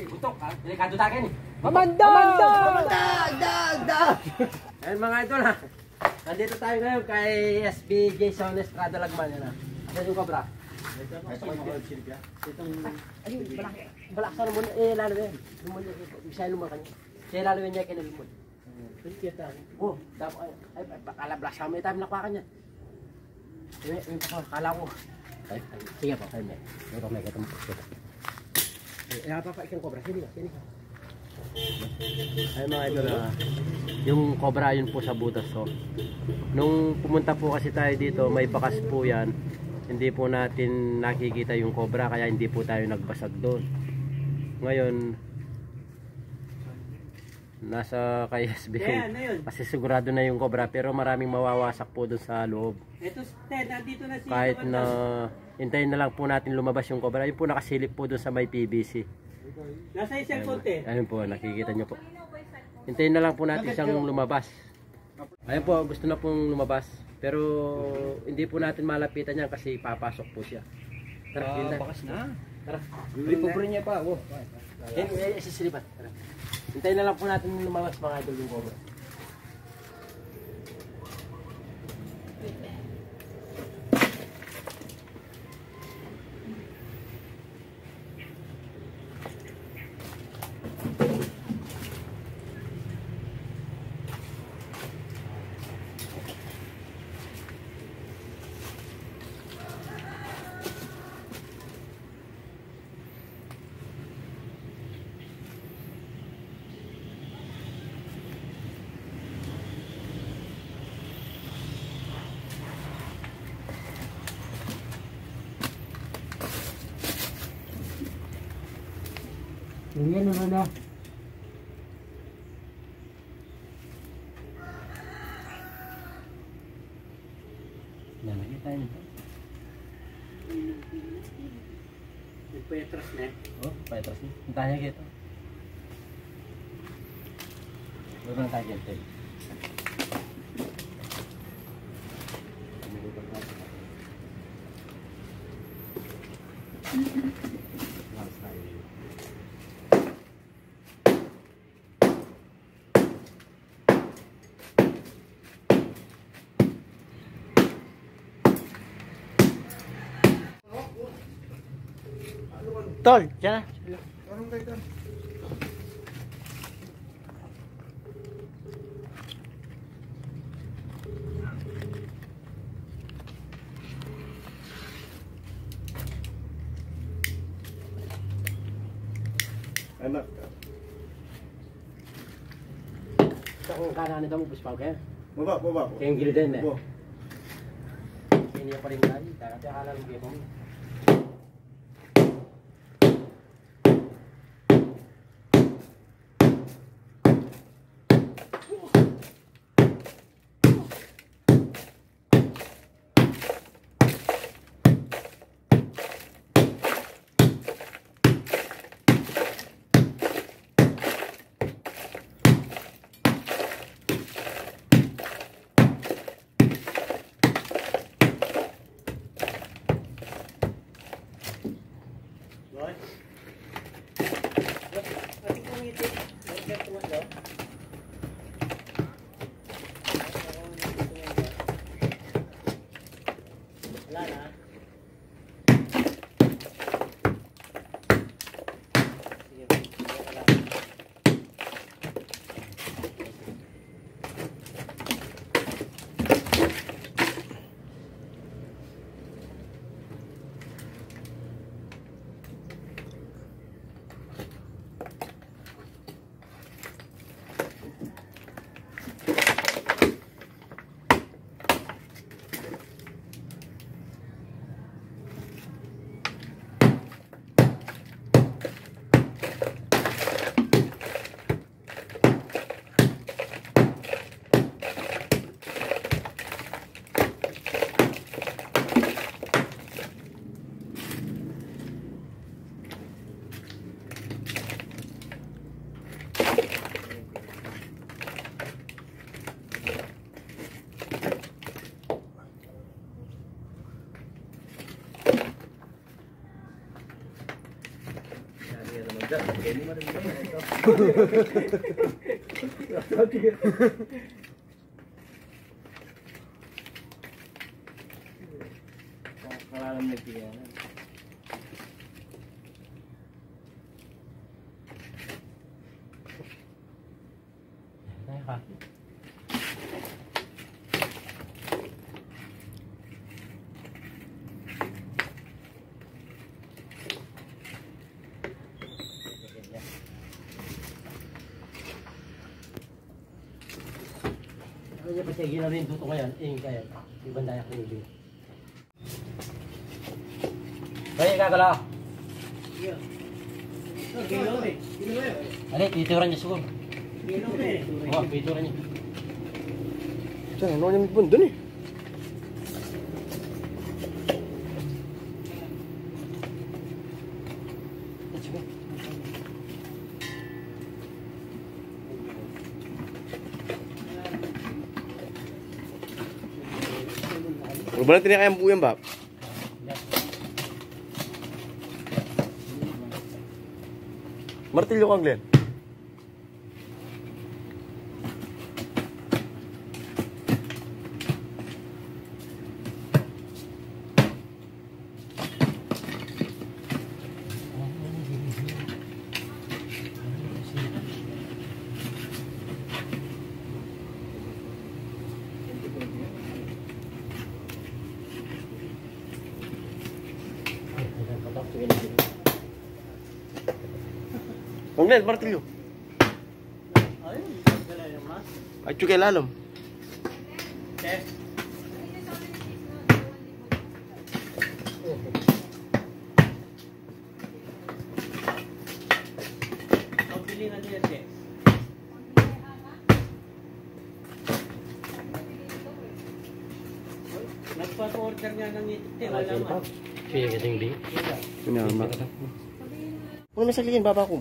Butok ha. Delikado tayo ni. Amanda! Ayun mga idol ha. Nandito tayo ngayon kay SB Jason Estrada Lagman. Yan ha. Ayan yung cobra. Ayun, balaksan mo lalo yan. Bisaya lumang kanya. Siya lalo yan niya kinalumon. Oh, ay pakalablas kami tayo nakuha kanya. Yung kala ko. Sige po, kayo may. Ito may gatong po. Napapaikin cobra. Sige ka. Ay mga idol, yung cobra yun po sa butas. So, nung pumunta po kasi tayo dito, may bakas po yan. Hindi po natin nakikita yung cobra, kaya hindi po tayo nagbasag doon. Ngayon, nasa kay SB kasi sigurado na yung cobra, pero maraming mawawasak po doon sa loob. Ito, nandito na si kahit na hintayin na lang po natin lumabas yung cobra. Yun po nakasilip po doon sa may PVC. Nasa isang konti. Ayun po, nakikita nyo po. Hintayin na lang po natin siyang lumabas. Ayun po, gusto na pong lumabas. Pero hindi po natin malapitan yan kasi papasok po siya. Tara, bakas na. Tara. Recovery niya pa. Sisilipan. Tara. Hintayin na lang po natin lumabas mga idol yung cobra. Yan naman na. Nakikita nito. Yung petras na. Oh, petras na. Hintayin kita. Huwag lang tayo dito. Tol, dyan na. Anong kayo doon? Anak. Sa kung kanan ito mo, puspaw kaya? Baba. Kaya yung gilid din eh. Baba. Kaya niya pa rin lagi. Kaya akala mo kaya mo. Kalalam nagtiyan. Ano pa siya ginarin tuto kayan? Kaya ibang daya kinibig. Kaya kagala. Ano, tituran niya siguro. Oh, tituran niya. Diyan, ano niya magpun dun eh. Ano ba na tinakayang buyan ba? Martilyo kang Glenn. Kang Glenn, martilyo. Ay, chukay lalom. Pabili na din siya. Nagpa-order nga ng itik. Wala man. Siya kasing di. Pinama. Ano may saglihin, baba ko?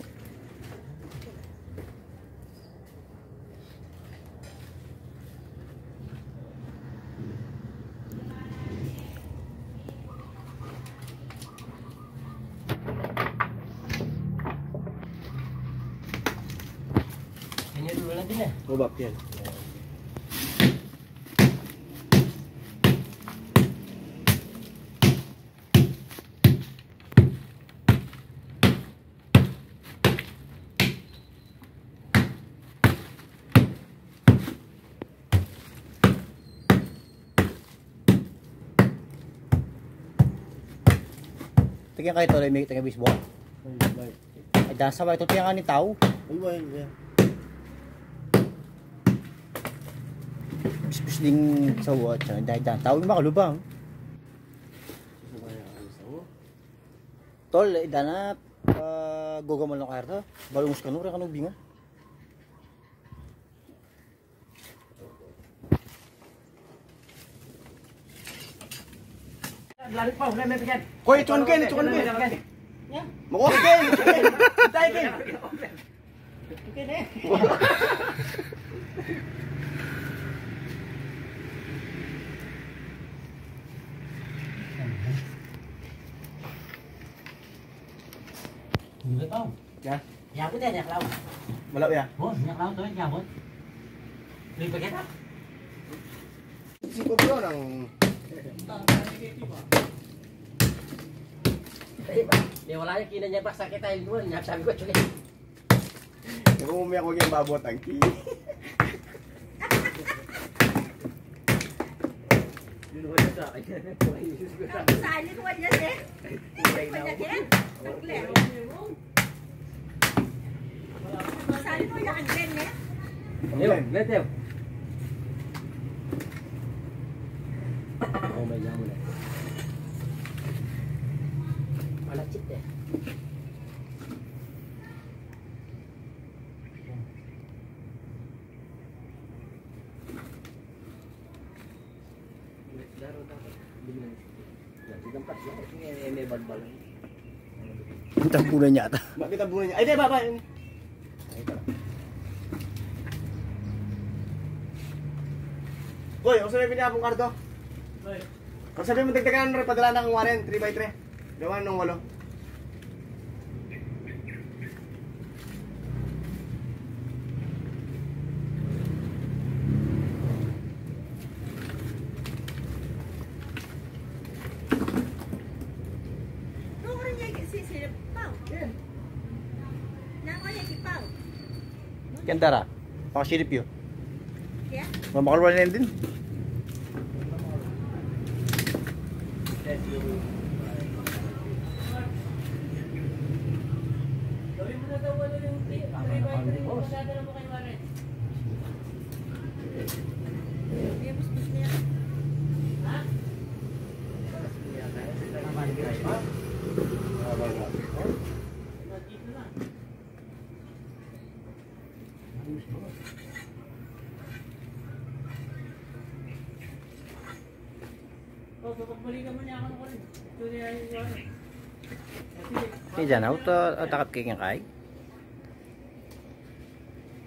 Kanya dulu lang din eh. Baba yan. Tingnan kayo ito, may tingnan bisbo. Ay, dasa ba ito tingnan ni tao? Ay, ay. Bisbis ding sawa. Dahil tao yung makalubang. Tol, idana, gogamal ng kaya ito. Balungus ka nung, kanong bingo. Lari pa, may bigyan. Koy, tuan Ken. Makuha ka Ken. Hintay Ken. Ken eh. Hindi tao. Ya. Nyabot ya, nyak laut. Malap ya. Oh, nyak laut tuh, nyabot. Beli paket apa? Siko bro ng... Dia walanya kina niya pa sakit tayo doon. Nyap sabi ko cuy. Kung umiyak huwag yung babot ang ki. Sali ko aja deh. Banyakin. Sali ko yang Glenn ya. Yuk, lihat yuk. Oh, may jamu na. Malacit eh. Kita punan niya ata. Bakit ang buhay niya? Ay, di, baba. Koy, kung sabi niya akong karto? Kung sabi mo dagdagan rin, padala ng 1 3x3. Gawan ng 8. Kentara. Makasilip yun. Yeah. Makalwala na yun din. Gawin mo na daw wala yung 3x3. Masadala mo kay Maren. Yung busbus niya. Ha? Dito na. Oh, kapag balikan mo niya ako ng kulit. Ito niya yung ano. Sige dyan, ako takap kayo ng kay.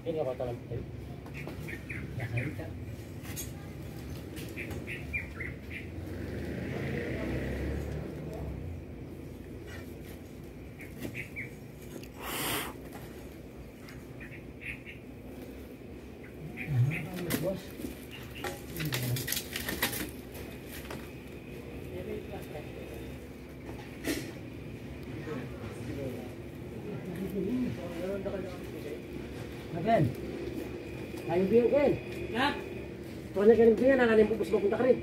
Ini apa talam? Again. Ayo biar kan. Ha? Soalnya kan dia nang alim bubus mapunta ka rin.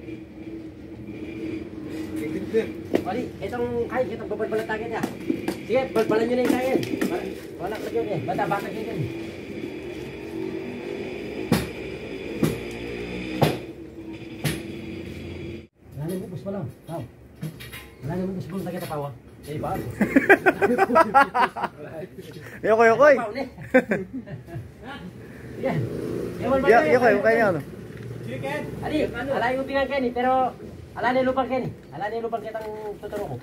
Wali, itong kain, itong babalbalatakin niya. Sige, balbalan nyo na yung kain. Wala ka dyan eh. Bata-bata dyan eh. Wala na yung bubus mo lang. Tao. Wala na yung bubus mo lang. Takita pawa. Eh, ba? Yokoy, yokoy. Pawa ni. Sige. Yokoy, yokoy niya ano. Adi, ala yung ubingan Kenny, pero ala na yung lupang Kenny. Ala na yung lupang kitang tuturo ko.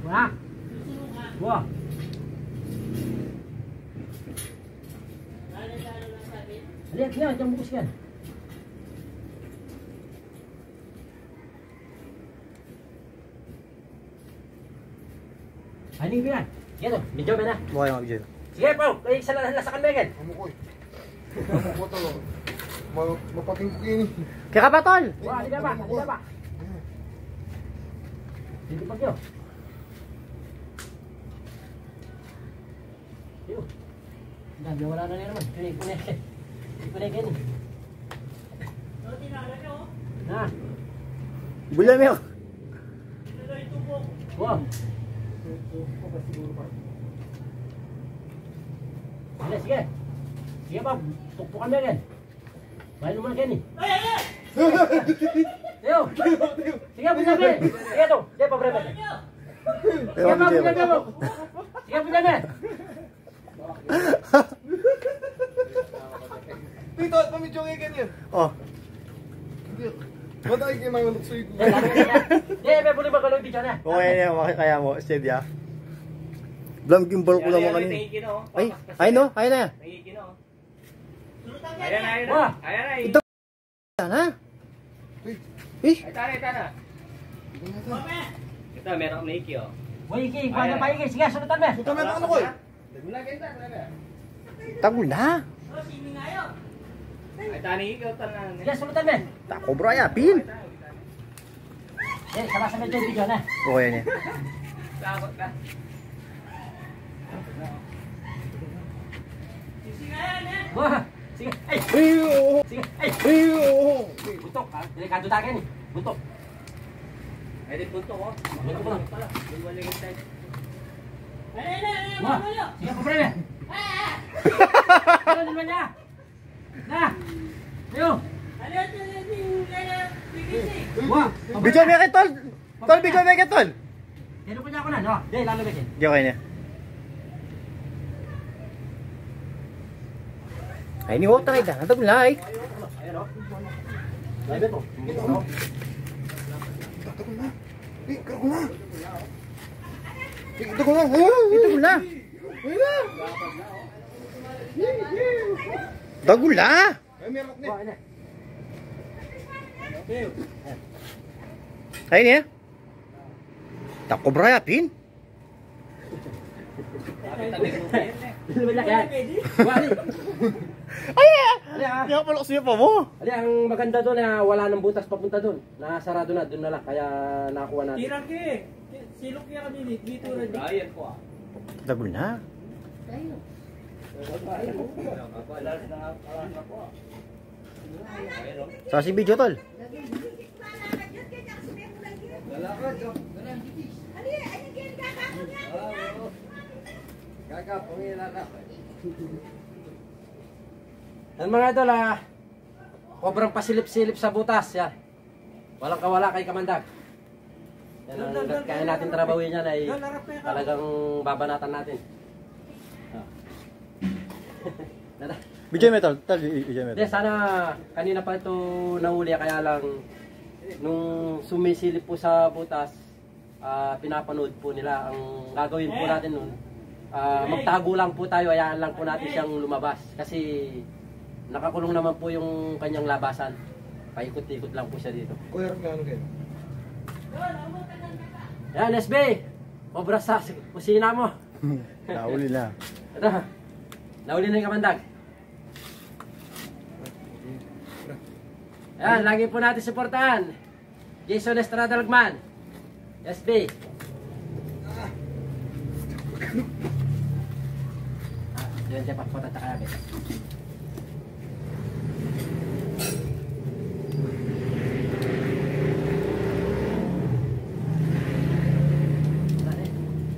Wah. Wah. Lihat niya, jangan bungkus kan. Ini biar. Gitu, medyo na. Mukha yung video. Sige, Pao, kayo sa lasakan ba yan? Amukoy. Amukoy to. Mapating ko yun. Kaya ka ba, tol? Wah, hindi ba? Hindi ba? Hindi pa kayo. Yo. Dami wala na naman. Kunin ko na. Kunin ko na. Ano tinala niyo? Na. Bulan mo yun. Ito yung tubok. Wow. Sige, sige. Sige pa, tukpukan mo yan. Bayan mo na Kenny. Ay, ay, ay! Yo. Sige, punya be. Sige to. Dia pa breve. Sige pa, punya be mo. Sige, punya be. Dito, pamidyo ngayon ganyan. Oh. Ba't ay kayo mga nagsuy ko? Dia be boleh bakal video na. Okay niya, makikaya mo. Steady ah. Blang gimbal ko naman kanina. Ay, ay no, ay na. Ayan na, ayan na. Wah. Ayan na. Ito. Yan ha? Eh, Ay, tara, tara. Ito, meron akong Nike, oh. Woi, iki, kuha pa iki. Sige, sunutan be. Ito meron ano ko eh. Wala kayo, tara. tagul na. Ay, tani, ikaw, tara. Sige, sunutan be. Tako bro, ya, pin. Eh, sama-sama dyan video na. Okay niya. Takot ka. Wah. Sige. Ay. Ayun! Sige. Ay. Ayun! Buntok ha. Delikado tayo ni. Buntok. Ay, di punto ko. Buntok ko lang. Wala yung tayo. Wah. Sige, pa breve. Ano naman niya? Na. Ayo. Wah. Video mo kay tol. Tol, video mo kay tol. Ano pa niya ako na, no? Dahil lalo ba yan? Di okay niya. Ay, ni Wota kayo na. Natagul na ay. Ayan o. Live ito. Tatakol na. Eh, kargo na. Eh, tatakol na. Ayun! Natagul na. Ayun na! Tagul na. Ay, meron na. Wah, ini. Ay niya. Tako bro, ya, pin. Bakit tabi mo ba yan, eh? Malaki yan. Wali. Ay! Ali ah. Hindi ako palakas niya pa mo. Ali, ang maganda doon na wala nang butas papunta doon. Nasarado na, doon na lang. Kaya nakakuha natin. Tirang ke. Silok niya kami dito rin. Ayan po ah. Tagal na. Sa si video tol. Yan mga idol kobrang pasilip-silip sa butas. Yan. Walang kawala kay Kamandag. Yan ang kaya natin trabawin yan ay talagang babanatan natin. Video metal, tol, video metal. Hindi, sana kanina pa ito nahuli kaya lang nung sumisilip po sa butas, pinapanood po nila. Ang gagawin po natin nun, magtago lang po tayo, hayaan lang po natin siyang lumabas. Kasi nakakulong naman po yung kanyang labasan. Paikot-ikot lang po siya dito. Kuya, ano kayo? Yan, SB! Obra sa kusina mo. Nahuli na. Ito, nahuli na yung Kamandag. Yan, lagi po natin supportahan. Jason Estrada Lagman. SB. Diyan siya pakpota sa kaya.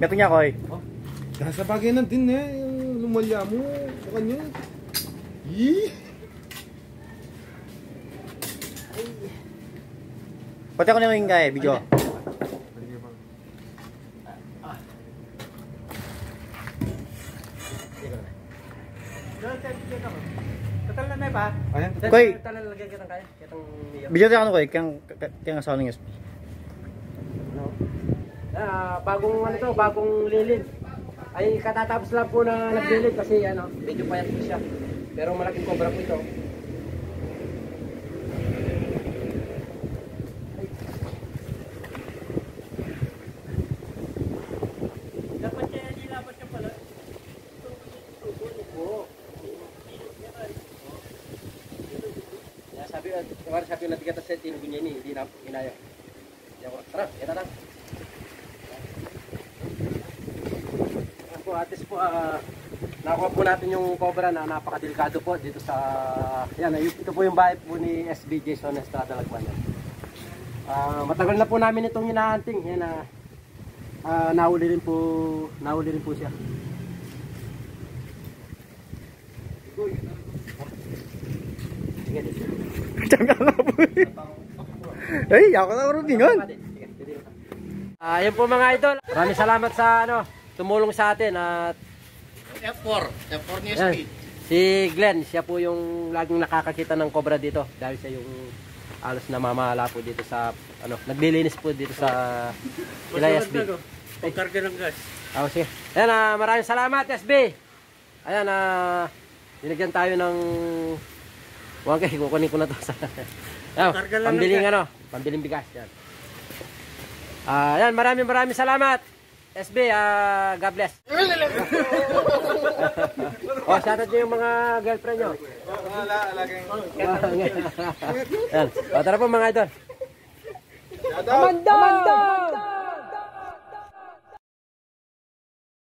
Meto niya ko eh. Nasa bagay na din yung lumalya mo sa kanya. Yee! Pati ako na yung kaya, video. Total na na ba? Ayan. Koy. Total na lagyan kitang kaya. Kitang niyo. Video tayo ano ko eh, kaya asawa ng SP. Bagong ano to, bagong lilid. Ay katatapos lang po na naglilid kasi ano, medyo payat po siya. Pero malaking cobra po ito. Dapat niya nilapat niya pala. Ya sabi kemarin sabi nanti kata saya tinubunya ini di inaya. Ya tara, kita tara. Po atis po nakuha po natin yung cobra na napakadelikado po dito sa yan, ito po yung bahay po ni SB Jason Estrada Lagman. Matagal na po namin itong hinahunting. Yan nahuli rin po siya. Sige, dito. Tiyangga na po eh. Ay, ako na maruntingan. Ayun po mga idol. Maraming salamat sa tumulong sa atin at F4 ni yan, si Glenn, siya po yung laging nakakakita ng cobra dito dahil siya yung alos na mamala po dito sa naglilinis po dito sa SB. Pagkarga ng gas. Sige. Ayan, maraming salamat SB. Ayan, binigyan tayo ng okay, kukunin ko na to sa pambiling bigas yan. Ayan, maraming salamat SB, God bless. Shoutout nyo yung mga girlfriend nyo. Yan. Tara po mga idol. Amanda!